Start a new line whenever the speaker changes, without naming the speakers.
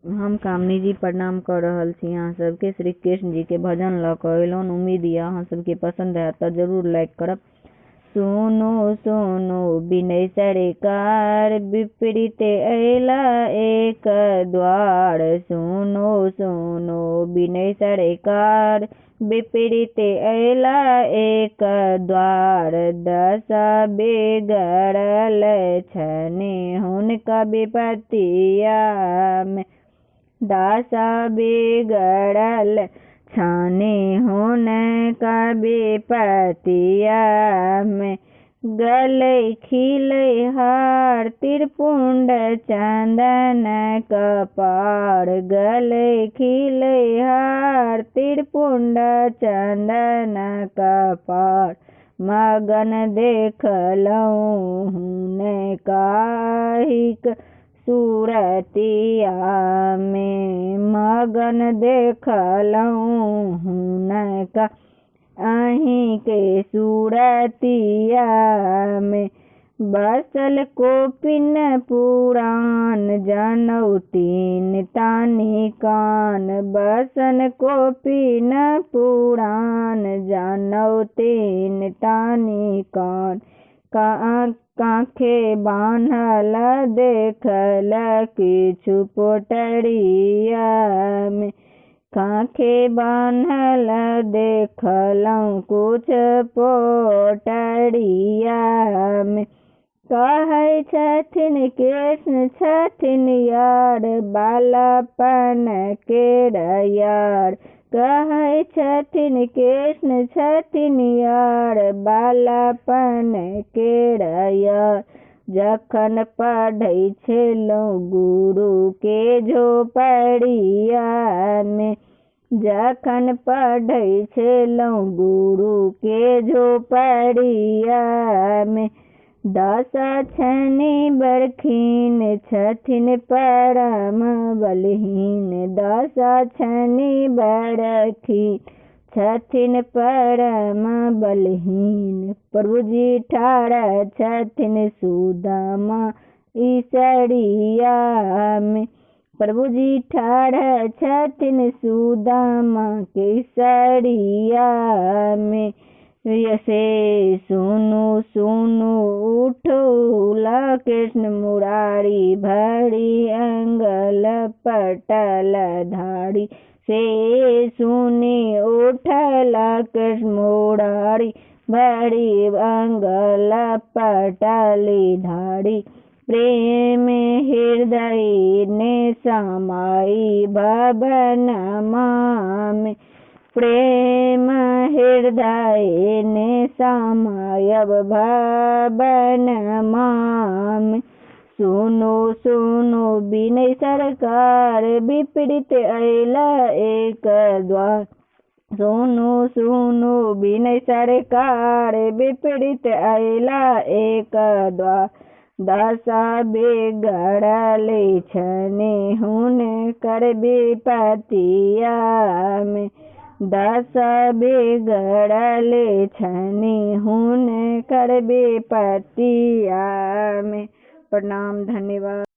हम कामनी जी प्रणाम कर रहल छी अहाँ सबके। श्री कृष्ण जी के भजन ल के अयलौं। उम्मीद ये अहाँ सबके पसंद है तो जरूर लाइक करब। सुनो सुनो विनय सरकार, विपरीत अयला एक द्वार। सुनो सुनो विनय सरकार, विपरीत अयला एक द्वार। दशा बिगड़ल छनि हुनका विपत्तिया में। दशा बिगड़ल छनि हुनका विपत्तिया में। गले खिले हार त्रिपुंड चंदन कपार। गले खिले हार त्रिपुंड चंदन कपार। मगन देखलहुँ हुनका हिक सूरतिया में। मगन देखलहुँ हुनका अहीं के सूरतिया में। बसल कोपिन पुराण जनऊ तीन तानी कान। बसन कोपिन पुराण जनऊ तीन तानी कान। कांखे बान्हल देखल किछु पोटरिया में। कांखे बान्हल देखलहुँ कुछ पोटरिया में। कहै छथिन कृष्ण छथिन यार, बालापन केर यार। कहै छथिन कृष्ण छथिन यार, बालापन केर यार। जखन पढ़ै छलहुँ गुरु के झोपड़िया में। जखन पढ़ै छलहुँ गुरु के झोपड़िया में। दस छनि बरखीन छथिन परम बलहीन। दस छनि बरखीन छथिन परम बलहीन। प्रभु जी ठाढ़ छथिन सुदामा ईसरिया में। प्रभु जी ठाढ़ छथिन सुदामा के ईसरिया में। से सुनु सुनु उठौला कृष्ण मुरारी, भरी अंगल पटल धारी। से सुनी उठला कृष्ण मुरारी, भरी अंगल पटली धारी। प्रेम हृदय ने समाई भवन में। प्रेम हृदय ने समायब भवन में। सुनो सुनो विनय सरकार, विपरीत अयला एक द्वार। सुनो सुनो विनय सरकार, विपरीत अयला एक द्वार। दशा बिगड़ल छनि हुनकर विपत्तिया में। दशा बिगड़ल छनि हुनकर विपत्तिया में। प्रणाम, धन्यवाद।